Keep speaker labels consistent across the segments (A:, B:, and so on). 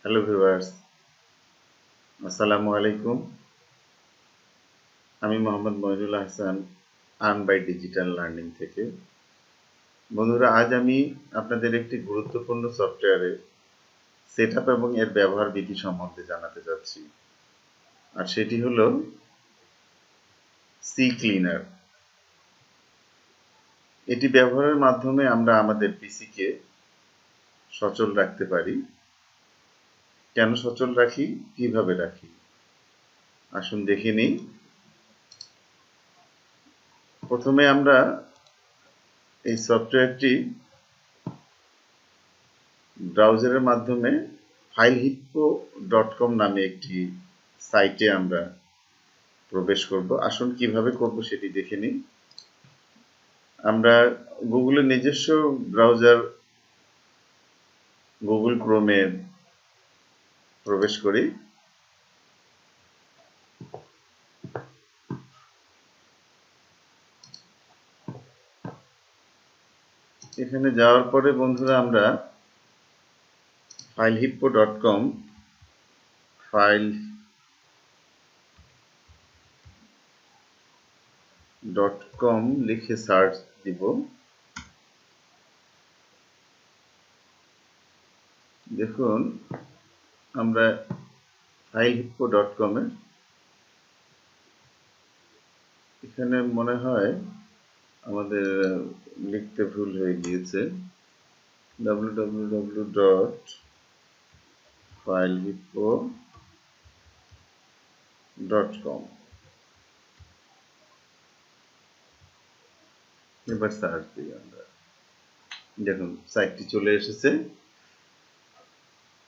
A: Hello viewers, আসসালামু আলাইকুম। আমি Mohammad Mainul Hasan, earn by digital learning থেকে। বন্ধুরা, আজ আমি আপনাদের একটি গুরুত্বপূর্ণ সফটওয়্যারের সেটআপ এবং এর ব্যবহার বিধি সম্বন্ধে জানাতে যাচ্ছি। আর সেটি হলো সি ক্লিনার। এটি ব্যবহারের মাধ্যমে আমরা আমাদের পিসিকে সচল রাখতে পারি। কেন সচল রাখি, কিভাবে রাখি, আসুন দেখে নিই। প্রথমে আমরা এই সফটওয়্যারটি ব্রাউজারের মাধ্যমে filehippo.com নামে একটি সাইটে আমরা প্রবেশ করব। আসুন কিভাবে করব সেটি দেখে নিই। আমরা গুগলের নিজস্ব ব্রাউজার গুগল ক্রোমে প্রবেশ করি। এখানে যাওয়ার পরে বন্ধুরা আমরা filehippo.com লিখে সার্চ দিব। দেখুন, আমরা filehippo.com এ এখানে মনে হয় আমাদের লিখতে ভুল হয়ে গিয়েছে। www.filehippo.com, এবার সার্চ দিই আমরা। দেখুন সাইটটি চলে এসেছে।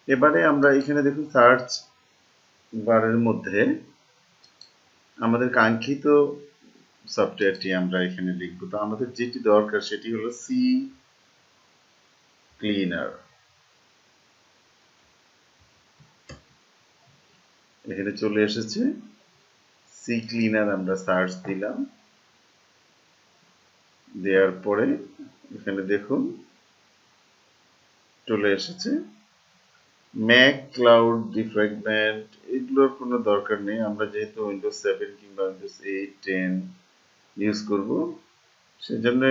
A: এবারে আমরা এখানে দেখুন সার্চ বারের মধ্যে আমাদের কাঙ্ক্ষিত সফটওয়্যারটি আমরা এখানে লিখব। তো আমাদের যেটি দরকার সেটি হলো সি ক্লিনার। এখানে চলে এসেছে সি ক্লিনার, আমরা সার্চ দিলাম। দেওয়ার পরে এখানে দেখুন চলে এসেছে ম্যাক ক্লাউড ডিফ্র্যাগমেন্ট। এগুলোর কোনো দরকার নেই, আমরা যেহেতু উইন্ডোজ 7 কিংবা উইন্ডোজ 8 10 ইউজ করব, সেজন্য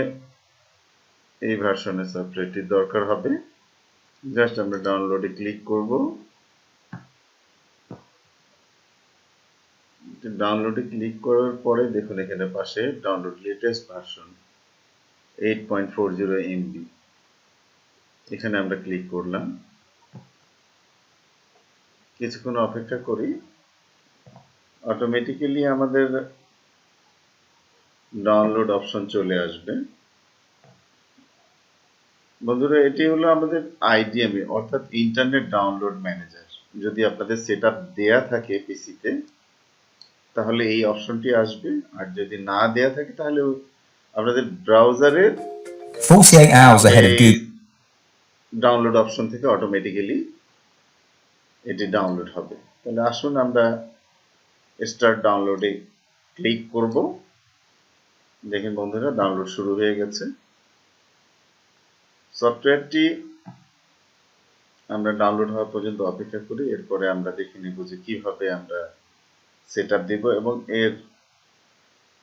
A: এই ভার্সনের সফটওয়্যারটির দরকার হবে। জাস্ট আমরা ডাউনলোডে ক্লিক করব। ডাউনলোডে ক্লিক করার পরে দেখুন এখানে পাশে ডাউনলোড লেটেস্ট ভার্সন 8.40 MB, এখানে আমরা ক্লিক করলাম। কিছুক্ষণ অপেক্ষা করি, অটোমেটিক্যালি আমাদের ডাউনলোড অপশন চলে আসবে। বন্ধুরা, এটি হলো আমাদের আইডিএমই অর্থাৎ ইন্টারনেট ডাউনলোড ম্যানেজার। যদি আপনাদের সেটআপ দেয়া থাকে পিসিতে তাহলে এই অপশনটি আসবে, আর যদি না দেয়া থাকে তাহলে আপনাদের ব্রাউজারের
B: 48 hours ahead of Google.
A: Download option থেকে অটোমেটিক্যালি এটি ডাউনলোড হবে। তাহলে আসুন আমরা স্টার্ট ডাউনলোডে ক্লিক করব। দেখেন বন্ধুরা, ডাউনলোড শুরু হয়ে গেছে। সফটওয়্যারটি আমরা ডাউনলোড হওয়া পর্যন্ত অপেক্ষা করি, এরপরে আমরা দেখে নেব যে কিভাবে আমরা সেটআপ দেব এবং এর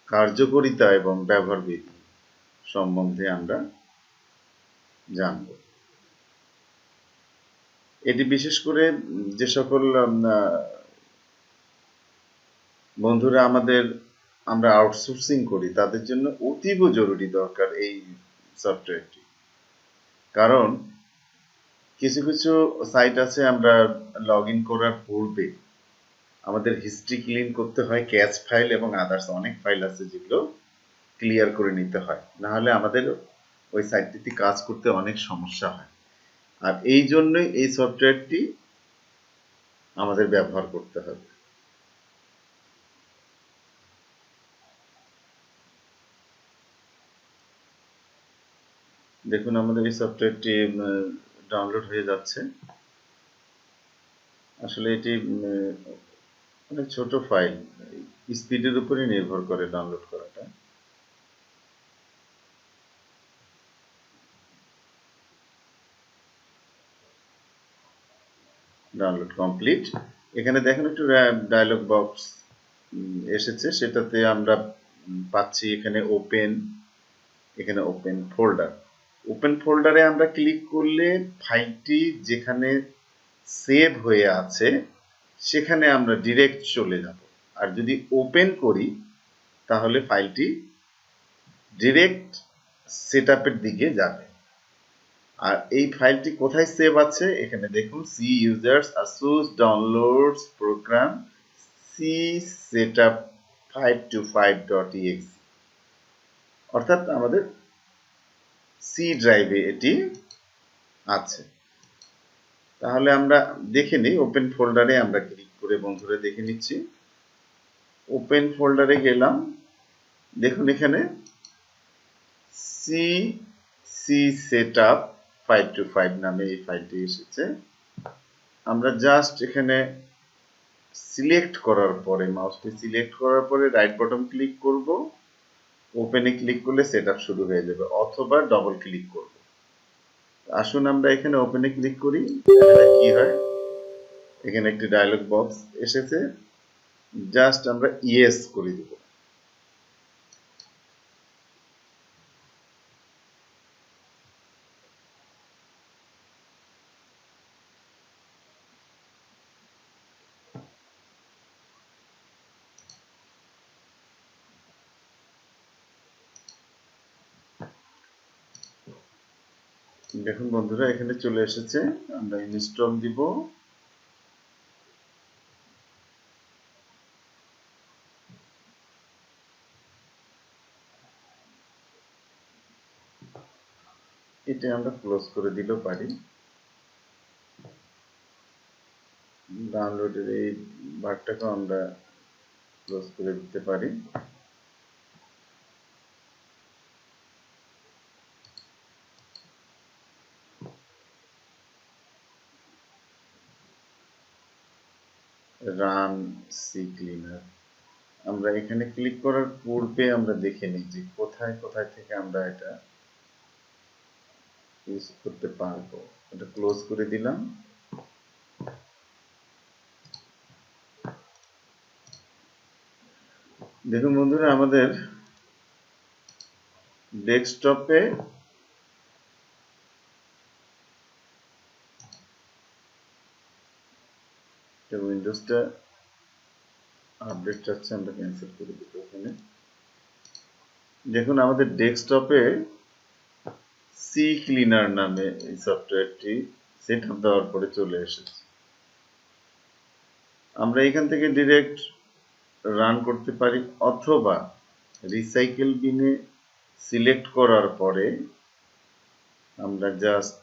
A: কার্যকারিতা এবং ব্যবহার বিধি সম্বন্ধে আমরা জানব। এটি বিশেষ করে যে সকল বন্ধুরা আমরা আউটসোর্সিং করি তাদের জন্য অতীব জরুরি দরকার এই সফটওয়্যারটি। কারণ কিছু কিছু সাইট আছে আমরা লগ ইন করার পূর্বে আমাদের হিস্ট্রি ক্লিন করতে হয়, ক্যাচ ফাইল এবং আদার্স অনেক ফাইল আছে যেগুলো ক্লিয়ার করে নিতে হয়, না হলে আমাদের ওই সাইটটিতে কাজ করতে অনেক সমস্যা হয়। আর এই জন্যই এই সফটওয়্যারটি আমাদের ব্যবহার করতে হবে। দেখুন আমাদের এই সফটওয়্যারটি ডাউনলোড হয়ে যাচ্ছে। আসলে এটি অনেক ছোট ফাইল, স্পিডের উপরে নির্ভর করে ডাউনলোড করাটা। Download complete. এখানে দেখেন একটু ডায়লগ বক্স এসেছে, সেটাতে আমরা পাচ্ছি এখানে ওপেন, এখানে ওপেন ফোল্ডার। ওপেন ফোল্ডারে আমরা ক্লিক করলে ফাইলটি যেখানে সেভ হয়ে আছে সেখানে আমরা ডিরেক্ট চলে যাব। আর যদি ওপেন করি তাহলে ফাইলটি ডিরেক্ট সেটআপের দিকে যাবে। আর এই ফাইলটি কোথায় সেভ আছে এখানে দেখুন, C users Asus downloads program C setup 525.exe, অর্থাৎ আমাদের সি ড্রাইভে এটি আছে। তাহলে আমরা দেখে নিই, ওপেন ফোল্ডারে আমরা ক্লিক করে বন্ধুরা দেখে নিচ্ছি। ওপেন ফোল্ডারে গেলাম, দেখুন এখানে সি সি সেটআপ 525 নামে এই ফাইলটি এসেছে। আমরা জাস্ট এখানে সিলেক্ট করার পরে, মাউসটি সিলেক্ট করার পরে রাইট বাটন ক্লিক করব, ওপেনে ক্লিক করলে সেটআপ শুরু হয়ে যাবে, অথবা ডবল ক্লিক করব। আসুন আমরা এখানে ওপেনে ক্লিক করি, কি হয় এখানে একটি ডায়লগ বক্স এসেছে, জাস্ট আমরা ইয়েস করে দেব। দেখুন বন্ধুরা এখানে চলে এসেছে, আমরা ইনস্টল দিব। এটা আমরা ক্লোজ করে দিলেও পারি, ডাউনলোডের এই বারটাকে আমরা ক্লোজ করে দিতে পারি। রান সি ক্লিনার, আমরা এখানে ক্লিক করার পূর্বে আমরা দেখে নিই যে কোথায় কোথায় থেকে আমরা এটা ইউজ করতে পারবো। এটা ক্লোজ করে দিলাম। দেখুন বন্ধুরা আমাদের ডেস্কটপে উইন্ডোজটা আপডেট চাচ্ছে, আমরা ক্যান্সেল করে দিব। এখানে দেখুন আমাদের ডেস্কটপে সি ক্লিনার নামে এই সফটওয়্যারটি সেটআপ দেওয়ার পরে চলে এসেছে। আমরা এখান থেকে ডিরেক্ট রান করতে পারি, অথবা রিসাইকেল বিনে সিলেক্ট করার পরে আমরা জাস্ট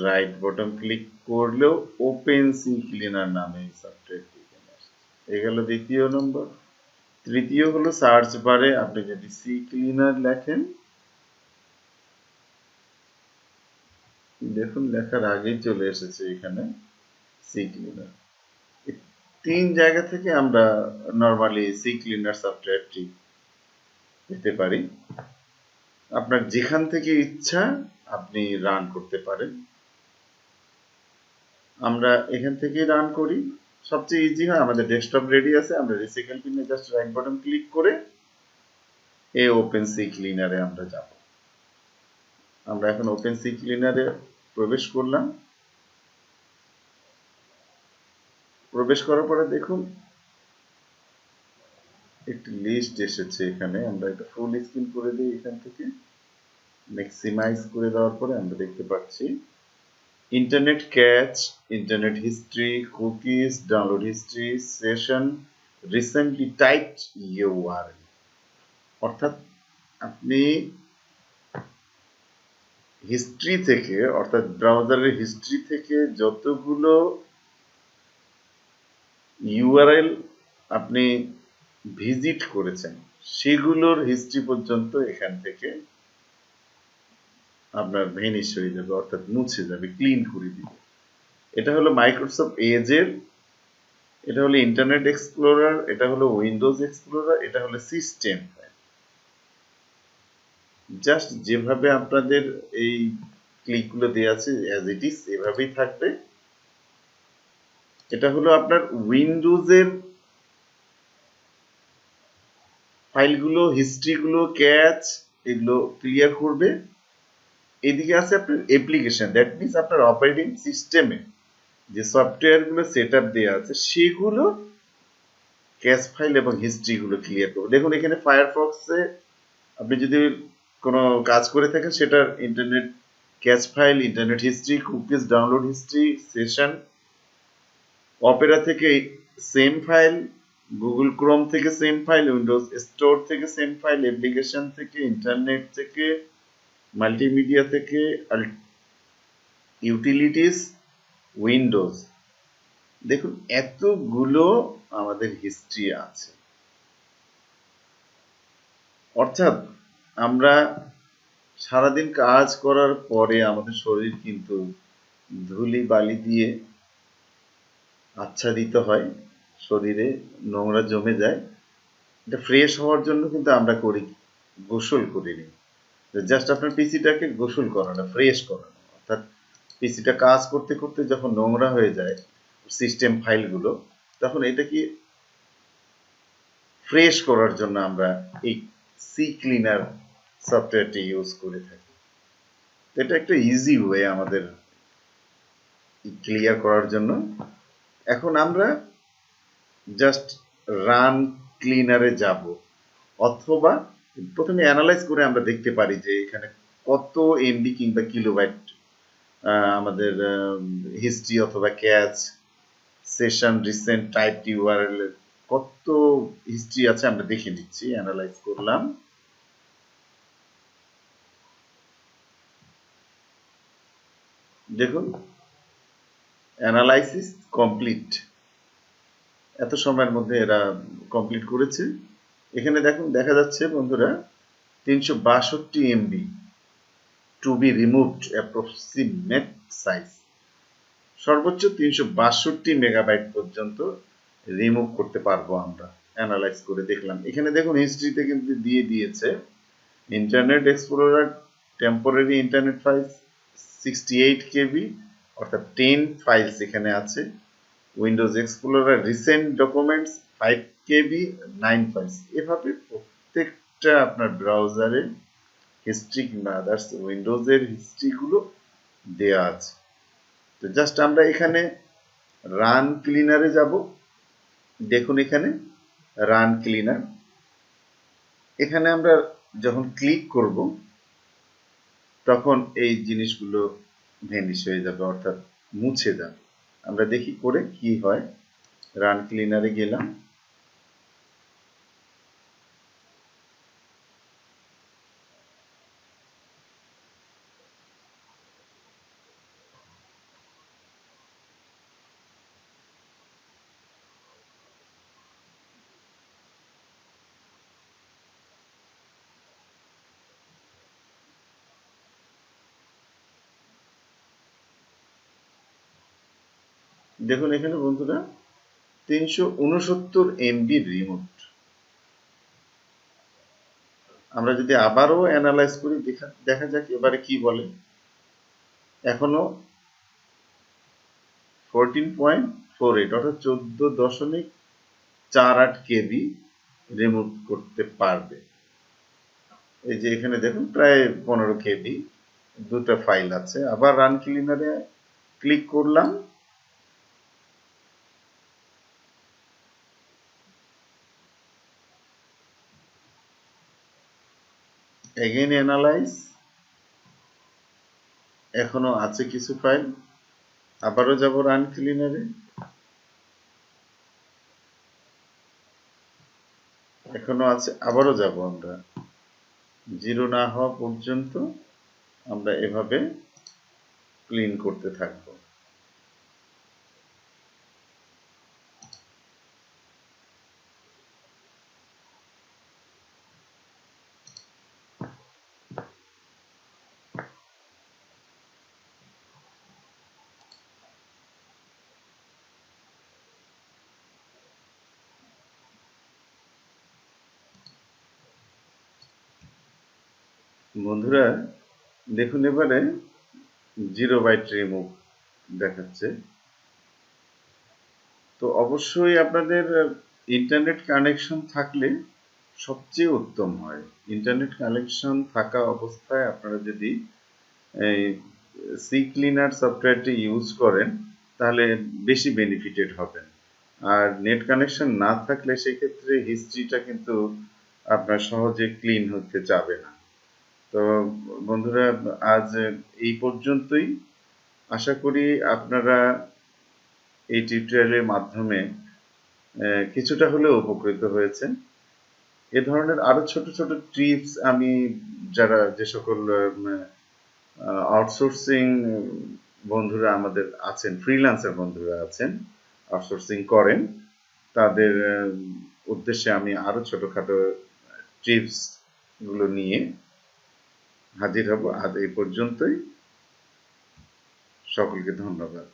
A: রাইট বাটন ক্লিক করলেও ওপেন সি ক্লিনার নামে এই সফটওয়্যারটি এখানে আসছে। এই গেল দ্বিতীয় নম্বর। তৃতীয় হলো সার্চ বারে আপনি যদি সি ক্লিনার লেখেন, দেখুন লেখার আগেই চলে এসেছে এখানে সি ক্লিনার। তিন জায়গা থেকে আমরা নরমালি সি ক্লিনার সফটওয়্যারটি পেতে পারি। আপনার যেখান থেকে ইচ্ছা আপনি রান করতে পারেন। আমরা এখান থেকে রান করি, সবচেয়ে ইজি হয়। আমাদের ডেস্কটপ রেডি আছে, আমরা রিসাইকেল পিনে জাস্ট রাইট বাটন ক্লিক করে এই ওপেন সি ক্লিনারে আমরা যাব। আমরা এখন ওপেন সি ক্লিনারে প্রবেশ করলাম। প্রবেশ করার পরে দেখুন একটি লিস্ট এসেছে এখানে, আমরা এটা ফুল স্ক্রিন করে দিই। এখান থেকে ম্যাক্সিমাইজ করে দেওয়ার পরে আমরা দেখতে পাচ্ছি internet catch, internet history, cookies, download history, session, recently typed URL. অর্থাৎ আপনি হিস্ট্রি থেকে, অর্থাৎ ব্রাউজারের হিস্ট্রি থেকে যতগুলো ইউআরএল আপনি ভিজিট করেছেন সেগুলোর হিস্ট্রি পর্যন্ত এখান থেকে আপনার ভেনিশ হয়ে যাবে, অর্থাৎ মুছে যাবে, ক্লিন করে দিবে। এটা হলো মাইক্রোসফট এজের, এটা হলো ইন্টারনেট এক্সপ্লোরার, এটা হলো উইন্ডোজ এক্সপ্লোরার, এটা হলো সিস্টেম। জাস্ট যেভাবে আপনাদের এই ক্লিকগুলো দেওয়া আছে অ্যাজ ইট ইজ এভাবেই থাকবে। এটা হলো আপনার উইন্ডোজের ফাইলগুলো, হিস্ট্রিগুলো, ক্যাচ এগুলো ক্লিয়ার করবে। এদিকে আছে আপনার অ্যাপ্লিকেশন, দ্যাট মিনস আপনার অপারেটিং সিস্টেমে যে সফটওয়্যারগুলো সেট আপ দেওয়া আছে সেগুলো ক্যাচ ফাইল এবং হিস্ট্রিগুলো ক্লিয়ার করবে। দেখুন এখানে ফায়ারফক্সে আপনি যদি কোনো কাজ করে থাকেন সেটার internet catch file, internet history, cookies, download history, session, Opera থেকে সেম ফাইল, গুগল ক্রোম থেকে সেম ফাইল, উইন্ডোজ স্টোর থেকে সেম ফাইল, অ্যাপ্লিকেশন থেকে, ইন্টারনেট থেকে, মাল্টিমিডিয়া থেকে, ইউটিলিটিস, উইন্ডোজ। দেখুন এতগুলো আমাদের হিস্ট্রি আছে। অর্থাৎ আমরা সারাদিন কাজ করার পরে আমাদের শরীর কিন্তু ধুলি বালি দিয়ে আচ্ছাদিত হয়, শরীরে নোংরা জমে যায়। এটা ফ্রেশ হওয়ার জন্য কিন্তু আমরা করি গোসল করি নি, জাস্ট আপনার পিসিটাকে গোসল করানো, ফ্রেশ করানো। অর্থাৎ পিসিটা কাজ করতে করতে যখন নোংরা হয়ে যায় সিস্টেম ফাইলগুলো, তখন এটা কি ফ্রেশ করার জন্য আমরা এই সি ক্লিনার সফটওয়্যারটি ইউজ করে থাকি। এটা একটা ইজি ওয়ে আমাদের ক্লিয়ার করার জন্য। এখন আমরা জাস্ট রান ক্লিনারে যাব, অথবা প্রথমে অ্যানালাইজ করে আমরা দেখতে পারি যে এখানে কত এমবি কিংবা কিলোবাইট আমাদের হিস্ট্রি অথবা catch, session, recent, type URL কত হিস্ট্রি আছে আমরা দেখে নিচ্ছি। অ্যানালাইজ করলাম, দেখুন অ্যানালাইসিস কমপ্লিট। এত সময়ের মধ্যে এরা কমপ্লিট করেছে। এখানে দেখুন দেখা যাচ্ছে বন্ধুরা 362 MB to be removed, approximate size সর্বোচ্চ 362 মেগাবাইট পর্যন্ত রিমুভ করতে পারবো আমরা। অ্যানালাইজ করে দেখলাম, এখানে দেখুন হিস্ট্রিতে কিন্তু দিয়ে দিয়েছে internet explorer temporary internet files 68 কেবি, অর্থাৎ 10 ফাইলস এখানে আছে। উইন্ডোজ এক্সপ্লোরার রিসেন্ট ডকুমেন্টস 5 কেবি, 9 ফাইলস। এভাবে প্রত্যেকটা আপনার ব্রাউজারে হিস্ট্রি কিংবা আদার্স উইন্ডোজের হিস্ট্রিগুলো দেয়া আছে। তো জাস্ট আমরা এখানে রান ক্লিনারে যাব। দেখুন এখানে রান ক্লিনার, এখানে আমরা যখন ক্লিক করব তখন এই জিনিসগুলো ভ্যানিশ হয়ে যাবে, অর্থাৎ মুছে যাবে। আমরা দেখি করে কি হয়। রান ক্লিনারে গেলাম, দেখুন এখানে বন্ধুরা 369 এমবি রিমুভ। আমরা যদি আবারও অ্যানালাইজ করি দেখা যাক এবারে কি বলে। এখনো 14.48 অর্থাৎ 14.48 কেবি রিমুভ করতে পারবে। এই যে এখানে দেখুন প্রায় 15 কেবি, দুটো ফাইল আছে। আবার রান ক্লিনারে ক্লিক করলাম, এগেইন অ্যানালাইজ, এখনো আছে কিছু ফাইল। আবারও যাব রান ক্লিনারে, এখনো আছে। আবারও যাব আমরা, জিরো না হওয়া পর্যন্ত আমরা এভাবে ক্লিন করতে থাকবো। বন্ধুরা দেখুন এবারে 0 বাইট রিমুভ দেখাচ্ছে। তো অবশ্যই আপনাদের ইন্টারনেট কানেকশন থাকলে সবচেয়ে উত্তম হয়। ইন্টারনেট কানেকশন থাকা অবস্থায় আপনারা যদি এই সি ক্লিনার সফটওয়্যারটি ইউজ করেন তাহলে বেশি বেনিফিটেড হবেন। আর নেট কানেকশন না থাকলে সেক্ষেত্রে হিস্ট্রিটা কিন্তু আপনার সহজে ক্লিন হতে যাবে না। তো বন্ধুরা, আজ এই পর্যন্তই। আশা করি আপনারা এই টিউটোরিয়ালের মাধ্যমে কিছুটা হলেও উপকৃত হয়েছেন। এ ধরনের আরো ছোট ছোট টিপস আমি যে সকল আউটসোর্সিং বন্ধুরা আমাদের আছেন, ফ্রিল্যান্সার বন্ধুরা আছেন, আউটসোর্সিং করেন, তাদের উদ্দেশ্যে আমি আরো ছোটখাটো টিপস গুলো নিয়ে হাজির হব। আজ এই পর্যন্তই। সকলকে ধন্যবাদ।